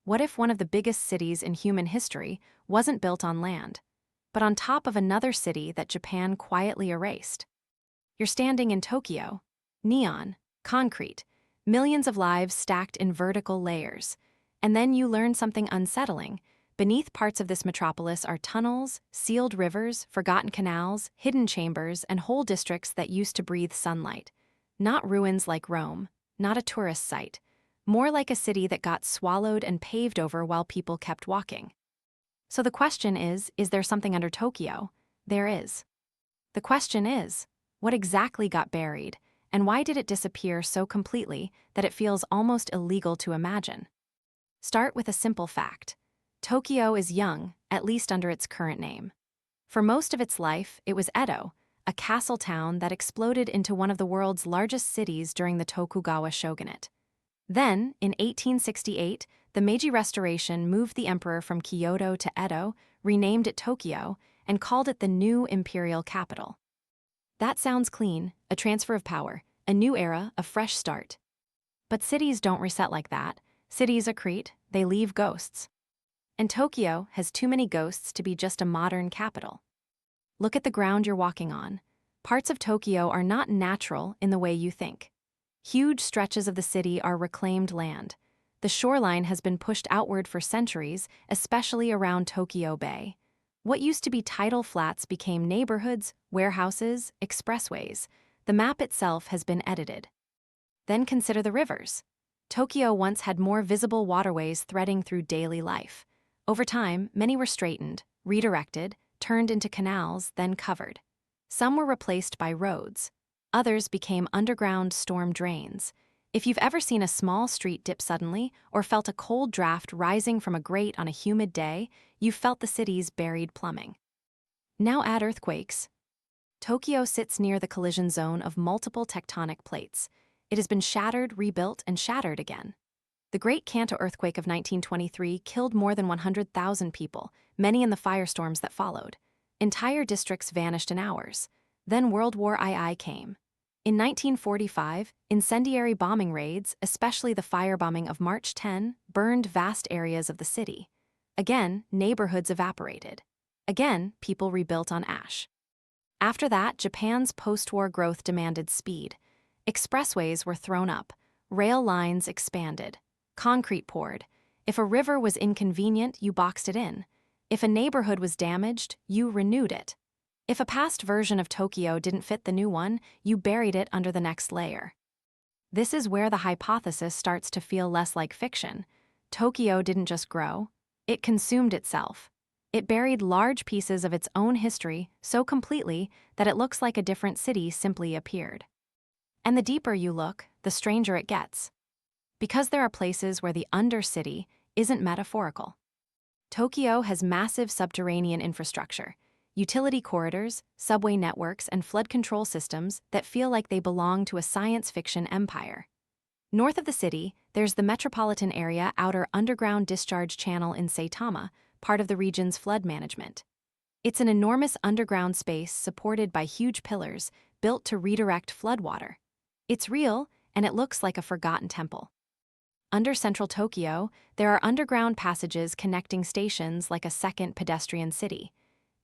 What if one of the biggest cities in human history wasn't built on land, but on top of another city that Japan quietly erased? You're standing in Tokyo. Neon, concrete, millions of lives stacked in vertical layers. And then you learn something unsettling. Beneath parts of this metropolis are tunnels, sealed rivers, forgotten canals, hidden chambers, and whole districts that used to breathe sunlight. Not ruins like Rome, not a tourist site. More like a city that got swallowed and paved over while people kept walking. So the question is there something under Tokyo? There is. The question is, what exactly got buried, and why did it disappear so completely that it feels almost illegal to imagine? Start with a simple fact. Tokyo is young, at least under its current name. For most of its life, it was Edo, a castle town that exploded into one of the world's largest cities during the Tokugawa shogunate. Then, in 1868, the Meiji Restoration moved the emperor from Kyoto to Edo, renamed it Tokyo, and called it the new imperial capital. That sounds clean, a transfer of power, a new era, a fresh start. But cities don't reset like that. Cities accrete, they leave ghosts. And Tokyo has too many ghosts to be just a modern capital. Look at the ground you're walking on. Parts of Tokyo are not natural in the way you think. Huge stretches of the city are reclaimed land. The shoreline has been pushed outward for centuries, especially around Tokyo Bay. What used to be tidal flats became neighborhoods, warehouses, expressways. The map itself has been edited. Then consider the rivers. Tokyo once had more visible waterways threading through daily life. Over time, many were straightened, redirected, turned into canals, then covered. Some were replaced by roads. Others became underground storm drains. If you've ever seen a small street dip suddenly or felt a cold draft rising from a grate on a humid day, you've felt the city's buried plumbing. Now add earthquakes. Tokyo sits near the collision zone of multiple tectonic plates. It has been shattered, rebuilt, and shattered again. The Great Kantō earthquake of 1923 killed more than 100,000 people, many in the firestorms that followed. Entire districts vanished in hours. Then World War II came. In 1945, incendiary bombing raids, especially the firebombing of March 10, burned vast areas of the city. Again, neighborhoods evaporated. Again, people rebuilt on ash. After that, Japan's post-war growth demanded speed. Expressways were thrown up, rail lines expanded, concrete poured. If a river was inconvenient, you boxed it in. If a neighborhood was damaged, you renewed it. If a past version of Tokyo didn't fit the new one, you buried it under the next layer. This is where the hypothesis starts to feel less like fiction. Tokyo didn't just grow, it consumed itself. It buried large pieces of its own history so completely that it looks like a different city simply appeared. And the deeper you look, the stranger it gets. Because there are places where the undercity isn't metaphorical. Tokyo has massive subterranean infrastructure, utility corridors, subway networks, and flood control systems that feel like they belong to a science fiction empire. North of the city, there's the Metropolitan area outer underground discharge channel in Saitama, part of the region's flood management. It's an enormous underground space supported by huge pillars built to redirect floodwater. It's real, and it looks like a forgotten temple. Under central Tokyo, there are underground passages connecting stations like a second pedestrian city.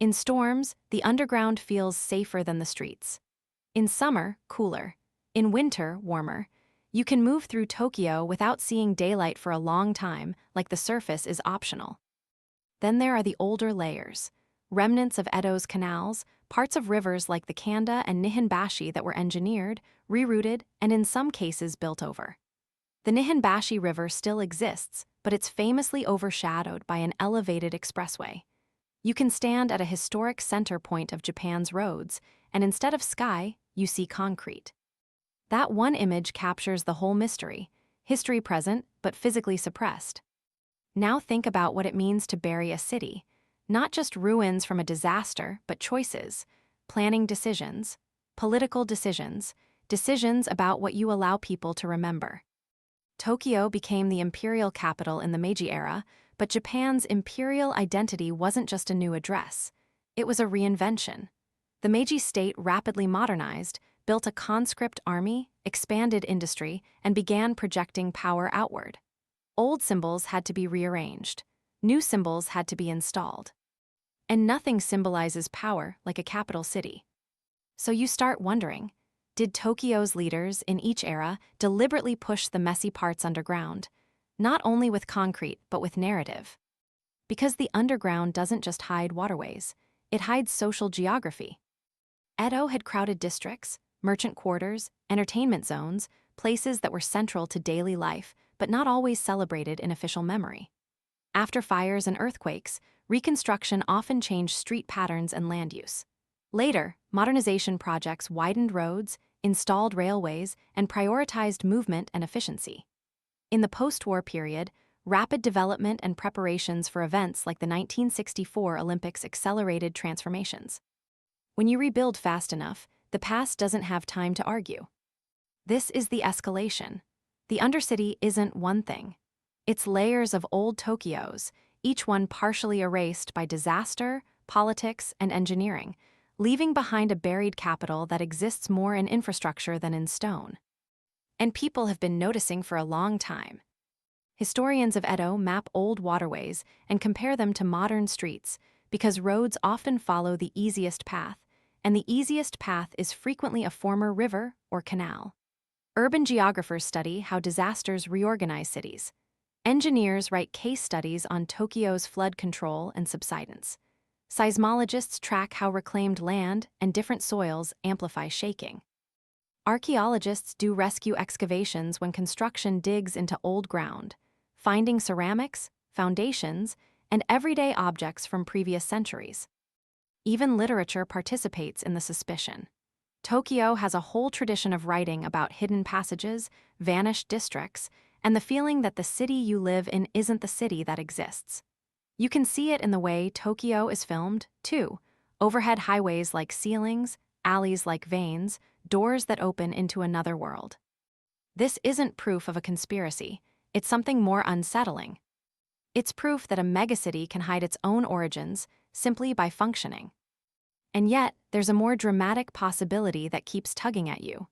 In storms, the underground feels safer than the streets. In summer, cooler. In winter, warmer. You can move through Tokyo without seeing daylight for a long time, like the surface is optional. Then there are the older layers. Remnants of Edo's canals, parts of rivers like the Kanda and Nihonbashi that were engineered, rerouted, and in some cases built over. The Nihonbashi River still exists, but it's famously overshadowed by an elevated expressway. You can stand at a historic center point of Japan's roads, and instead of sky, you see concrete. That one image captures the whole mystery, history present but physically suppressed. Now think about what it means to bury a city, not just ruins from a disaster, but choices, planning decisions, political decisions, decisions about what you allow people to remember. Tokyo became the imperial capital in the Meiji era, but Japan's imperial identity wasn't just a new address. It was a reinvention. The Meiji state rapidly modernized, built a conscript army, expanded industry, and began projecting power outward. Old symbols had to be rearranged. New symbols had to be installed. And nothing symbolizes power like a capital city. So you start wondering, did Tokyo's leaders in each era deliberately push the messy parts underground, not only with concrete but with narrative? Because the underground doesn't just hide waterways, it hides social geography. Edo had crowded districts, merchant quarters, entertainment zones, places that were central to daily life but not always celebrated in official memory. After fires and earthquakes, reconstruction often changed street patterns and land use. Later, modernization projects widened roads, installed railways, and prioritized movement and efficiency. In the post-war period, rapid development and preparations for events like the 1964 Olympics accelerated transformations. When you rebuild fast enough, the past doesn't have time to argue. This is the escalation. The undercity isn't one thing. It's layers of old Tokyos, each one partially erased by disaster, politics, and engineering, leaving behind a buried capital that exists more in infrastructure than in stone. And people have been noticing for a long time. Historians of Edo map old waterways and compare them to modern streets because roads often follow the easiest path, and the easiest path is frequently a former river or canal. Urban geographers study how disasters reorganize cities. Engineers write case studies on Tokyo's flood control and subsidence. Seismologists track how reclaimed land and different soils amplify shaking. Archaeologists do rescue excavations when construction digs into old ground, finding ceramics, foundations, and everyday objects from previous centuries. Even literature participates in the suspicion. Tokyo has a whole tradition of writing about hidden passages, vanished districts, and the feeling that the city you live in isn't the city that exists. You can see it in the way Tokyo is filmed, too. Overhead highways like ceilings, alleys like veins, doors that open into another world. This isn't proof of a conspiracy, it's something more unsettling. It's proof that a megacity can hide its own origins simply by functioning. And yet, there's a more dramatic possibility that keeps tugging at you.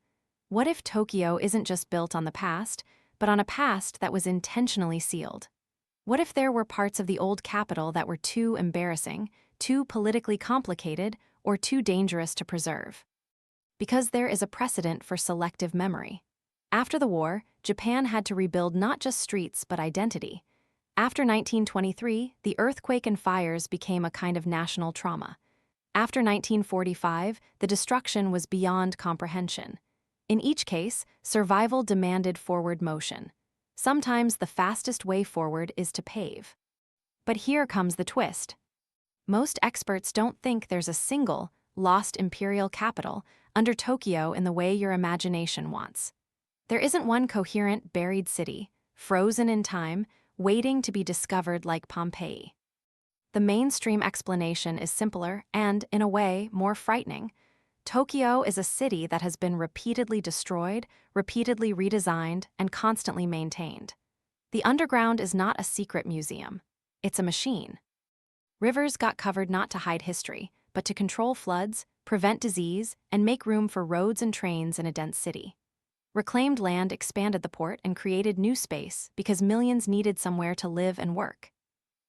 What if Tokyo isn't just built on the past, but on a past that was intentionally sealed? What if there were parts of the old capital that were too embarrassing, too politically complicated, or too dangerous to preserve? Because there is a precedent for selective memory. After the war, Japan had to rebuild not just streets but identity. After 1923, the earthquake and fires became a kind of national trauma. After 1945, the destruction was beyond comprehension. In each case, survival demanded forward motion. Sometimes the fastest way forward is to pave. But here comes the twist. Most experts don't think there's a single, lost imperial capital under Tokyo in the way your imagination wants. There isn't one coherent buried city, frozen in time, waiting to be discovered like Pompeii. The mainstream explanation is simpler and, in a way, more frightening. Tokyo is a city that has been repeatedly destroyed, repeatedly redesigned, and constantly maintained. The underground is not a secret museum. It's a machine. Rivers got covered not to hide history, but to control floods, prevent disease, and make room for roads and trains in a dense city. Reclaimed land expanded the port and created new space because millions needed somewhere to live and work.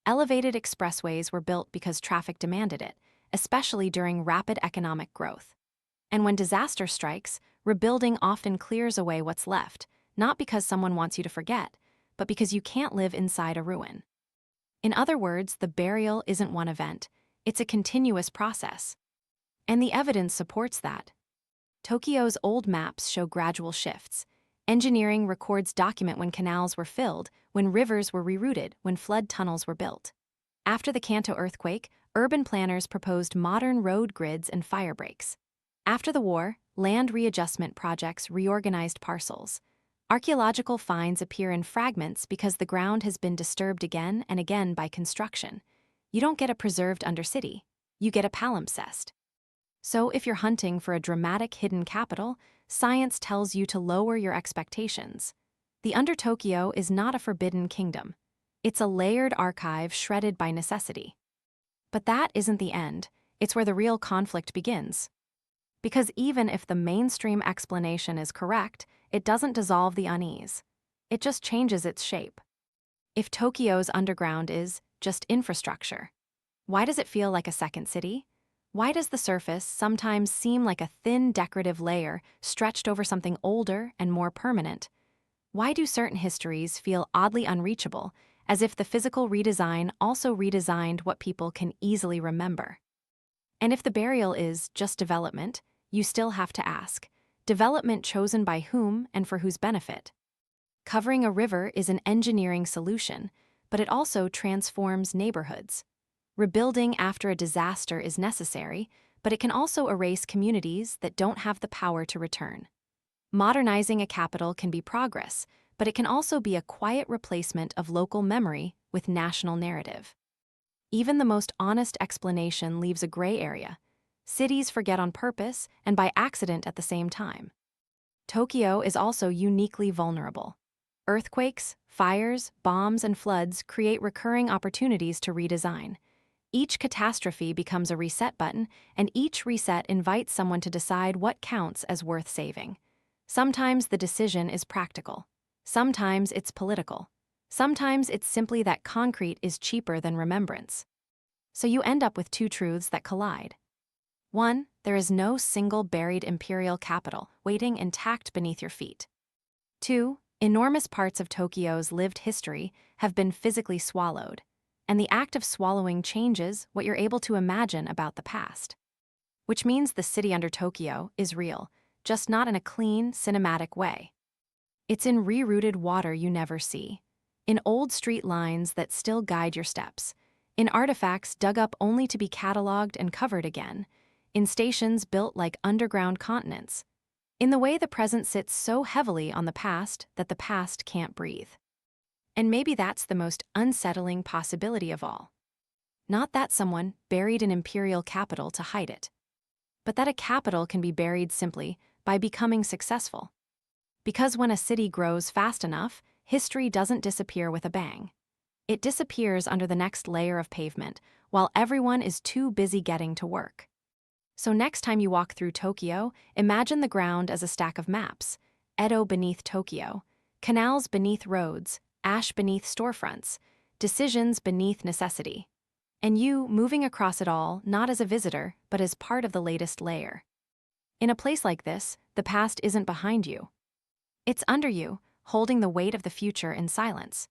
Elevated expressways were built because traffic demanded it, especially during rapid economic growth. And when disaster strikes, rebuilding often clears away what's left, not because someone wants you to forget, but because you can't live inside a ruin. In other words, the burial isn't one event, it's a continuous process. And the evidence supports that. Tokyo's old maps show gradual shifts. Engineering records document when canals were filled, when rivers were rerouted, when flood tunnels were built. After the Kantō earthquake, urban planners proposed modern road grids and fire breaks. After the war, land readjustment projects reorganized parcels. Archaeological finds appear in fragments because the ground has been disturbed again and again by construction. You don't get a preserved undercity, you get a palimpsest. So if you're hunting for a dramatic hidden capital, science tells you to lower your expectations. The Under Tokyo is not a forbidden kingdom. It's a layered archive shredded by necessity. But that isn't the end. It's where the real conflict begins. Because even if the mainstream explanation is correct, it doesn't dissolve the unease. It just changes its shape. If Tokyo's underground is just infrastructure, why does it feel like a second city? Why does the surface sometimes seem like a thin decorative layer stretched over something older and more permanent? Why do certain histories feel oddly unreachable, as if the physical redesign also redesigned what people can easily remember? And if the burial is just development, you still have to ask, development chosen by whom and for whose benefit? Covering a river is an engineering solution, but it also transforms neighborhoods. Rebuilding after a disaster is necessary, but it can also erase communities that don't have the power to return. Modernizing a capital can be progress, but it can also be a quiet replacement of local memory with national narrative. Even the most honest explanation leaves a gray area. Cities forget on purpose and by accident at the same time. Tokyo is also uniquely vulnerable. Earthquakes, fires, bombs, and floods create recurring opportunities to redesign. Each catastrophe becomes a reset button, and each reset invites someone to decide what counts as worth saving. Sometimes the decision is practical. Sometimes it's political. Sometimes it's simply that concrete is cheaper than remembrance. So you end up with two truths that collide. 1. There is no single buried imperial capital waiting intact beneath your feet. 2. Enormous parts of Tokyo's lived history have been physically swallowed, and the act of swallowing changes what you're able to imagine about the past. Which means the city under Tokyo is real, just not in a clean, cinematic way. It's in rerouted water you never see, in old street lines that still guide your steps, in artifacts dug up only to be cataloged and covered again, in stations built like underground continents, in the way the present sits so heavily on the past that the past can't breathe. And maybe that's the most unsettling possibility of all. Not that someone buried an imperial capital to hide it, but that a capital can be buried simply by becoming successful. Because when a city grows fast enough, history doesn't disappear with a bang. It disappears under the next layer of pavement, while everyone is too busy getting to work. So next time you walk through Tokyo, imagine the ground as a stack of maps: Edo beneath Tokyo, canals beneath roads, ash beneath storefronts, decisions beneath necessity. And you moving across it all not as a visitor, but as part of the latest layer. In a place like this, the past isn't behind you. It's under you, holding the weight of the future in silence.